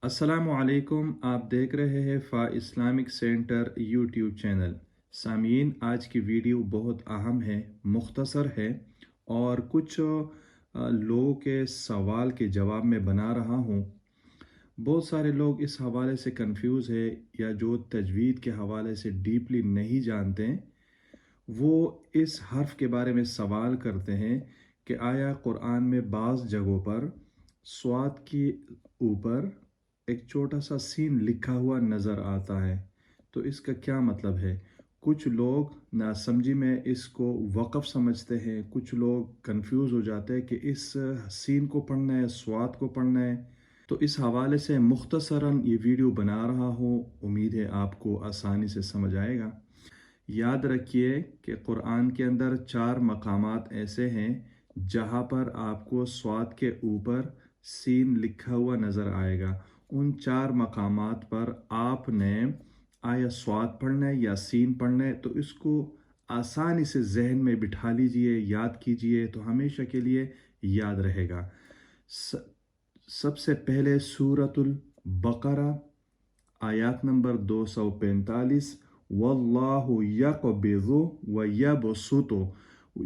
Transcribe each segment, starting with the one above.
अस्सलामुअलैकुम। आप देख रहे हैं इस्लामिक सेंटर यूट्यूब चैनल। सामीन, आज की वीडियो बहुत अहम है, मुख्तसर है और कुछ लोगों के सवाल के जवाब में बना रहा हूँ। बहुत सारे लोग इस हवाले से कंफ्यूज है या जो तजवीद के हवाले से डीपली नहीं जानते हैं, वो इस हर्फ के बारे में सवाल करते हैं कि आया कुरान में बाज़ जगहों पर स्वाद के ऊपर एक छोटा सा सीन लिखा हुआ नज़र आता है, तो इसका क्या मतलब है। कुछ लोग नासमझी में इसको वक़फ़ समझते हैं, कुछ लोग कंफ्यूज हो जाते हैं कि इस सीन को पढ़ना है, स्वाद को पढ़ना है। तो इस हवाले से मुख्तसरन ये वीडियो बना रहा हूँ, उम्मीद है आपको आसानी से समझ आएगा। याद रखिए कि कुरान के अंदर 4 मकामात ऐसे हैं जहाँ पर आपको स्वाद के ऊपर सीन लिखा हुआ नज़र आएगा। उन 4 मकामात पर आपने आया स्वाद पढ़ना है या सीन पढ़ना है, तो इसको आसानी से जहन में बिठा लीजिए, याद कीजिए, तो हमेशा के लिए याद रहेगा। स- सबसे पहले सूरतुल बकरा आयत नंबर 245, वल्लाहु यक़बिज़ु व यबसुतु।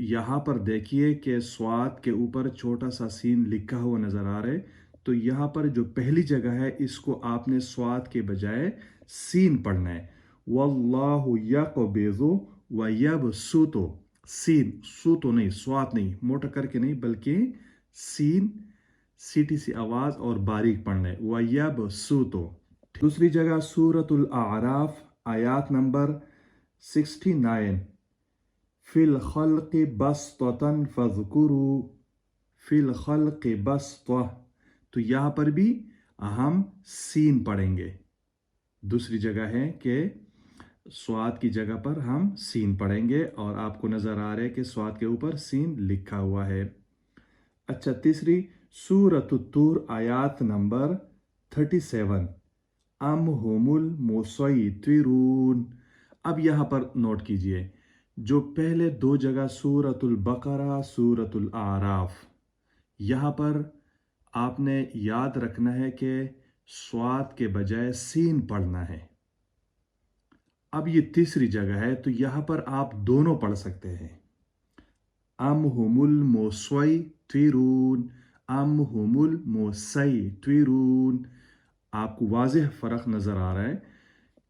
यहाँ पर देखिए कि स्वाद के ऊपर छोटा सा सीन लिखा हुआ नज़र आ रहा है, तो यहाँ पर जो पहली जगह है इसको आपने स्वाद के बजाय सीन पढ़ना है। वल्लाहु यक़बिज़ु व यबसुतु। सीन, सूतो नहीं, स्वाद नहीं, मोटा करके नहीं, बल्कि सीन सीटी सी आवाज़ और बारीक पढ़ना है। व यबसुतु। दूसरी जगह सूरतुल आराफ आयत नंबर 69, फिल खल्क़ि बस्ततन फज़कुरू, फिल खल्क़ि बस्ता। तो यहाँ पर भी हम सीन पढ़ेंगे। दूसरी जगह है कि स्वाद की जगह पर हम सीन पढ़ेंगे और आपको नज़र आ रहा है कि स्वाद के ऊपर सीन लिखा हुआ है। अच्छा, तीसरी सूरतुत तूर आयत नंबर 37, अम हुमुल मुसैतिरून। अब यहाँ पर नोट कीजिए, जो पहले दो जगह सूरतुल बकरा, सूरतुल आराफ, यहाँ पर आपने याद रखना है कि स्वाद के बजाय सीन पढ़ना है। अब ये तीसरी जगह है, तो यहाँ पर आप दोनों पढ़ सकते हैं। अम हुमुल मुसैतिरून, अम हुमुल मुसैतिरून। आपको वाज़ेह फ़र्क नज़र आ रहा है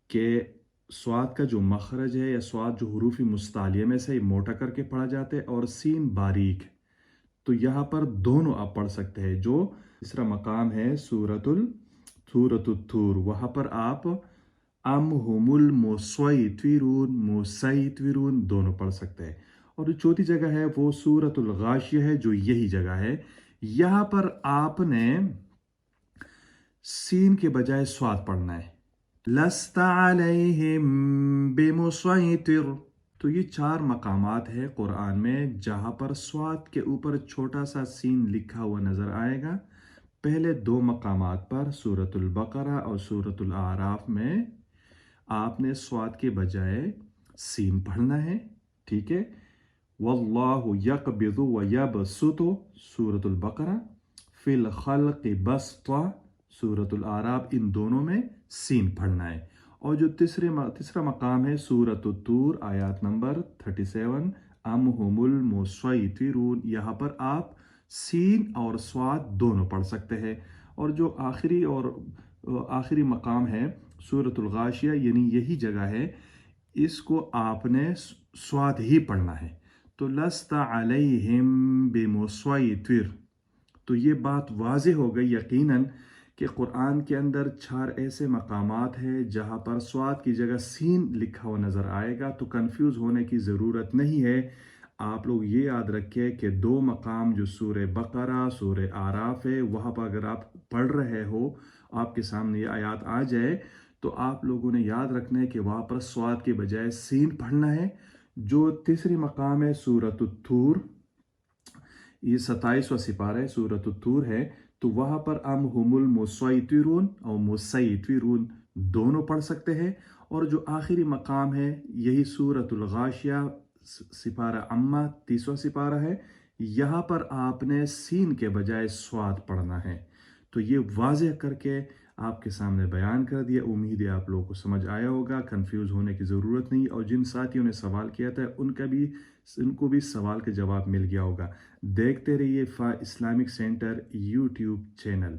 कि स्वाद का जो मखरज है या स्वाद जो हुरूफ मुस्तालिया में से मोटा करके पढ़ा जाता है और सीन बारीक, तो यहाँ पर दोनों आप पढ़ सकते हैं। जो तीसरा मकाम है सूरतुल सूरतुत्तूर, वहाँ पर आप अम हुमुल मुसैतिरून दोनों पढ़ सकते हैं। और जो चौथी जगह है वो सूरतुल गाशिया है, जो यही जगह है। यहाँ पर आपने सीन के बजाय स्वाद पढ़ना है। लस्ता अलैहिम बिमुसैतिर। तो ये 4 मकामात है कुरान में जहाँ पर स्वाद के ऊपर छोटा सा सीन लिखा हुआ नज़र आएगा। पहले 2 मकामात पर सूरतुल बकरा और सूरतुल आराफ में आपने स्वाद के बजाय सीन पढ़ना है, ठीक है। वल्लाहु यक़बिज़ु व यबसुतु सूरतुल बकरा, फिल खल्क़ि बस्ता सूरतुल आराफ, इन दोनों में सीन पढ़ना है। और जो तीसरा मकाम है सूरतुल तूर आयत नंबर 37, अम हुमुल मुसैतिरून, यहाँ पर आप सीन और स्वाद दोनों पढ़ सकते हैं। और जो आखिरी मकाम है सूरतुल गाशिया, यानी यही जगह है, इसको आपने स्वाद ही पढ़ना है। तो लस्ता अलैहिम बिमुसैतिर। तो ये बात वाज़े हो गई यकीनन कि कुरान के अंदर 4 ऐसे मकामात हैं जहाँ पर स्वाद की जगह सीन लिखा हुआ नज़र आएगा, तो कंफ्यूज होने की ज़रूरत नहीं है। आप लोग ये याद रखें कि 2 मकाम जो सूरह बकरा, सूरह आराफ है, वहाँ पर अगर आप पढ़ रहे हो, आपके सामने ये आयत आ जाए, तो आप लोगों ने याद रखना है कि वहाँ पर स्वाद के बजाय सीन पढ़ना है। जो तीसरी मकाम है सूरतुत तूर, ये 27वां सिपारा है, सूरतुत तूर है, तो वहाँ पर अम हुमुल मुसैतिरून और मुसैतिरून दोनों पढ़ सकते हैं। और जो आखिरी मकाम है यही सूरतुल गाशिया सिपारा अम्मा 30वां सिपारा है, यहाँ पर आपने सीन के बजाय स्वाद पढ़ना है। तो ये वाज़ेह करके آپ کے سامنے بیان کر دیا۔ امید ہے آپ لوگوں کو سمجھ آیا ہوگا، کنفیوز ہونے کی ضرورت نہیں، اور جن ساتھیوں نے سوال کیا تھا ان کو بھی سوال کا جواب مل گیا ہوگا۔ دیکھتے رہیے فا اسلامک سینٹر یوٹیوب چینل۔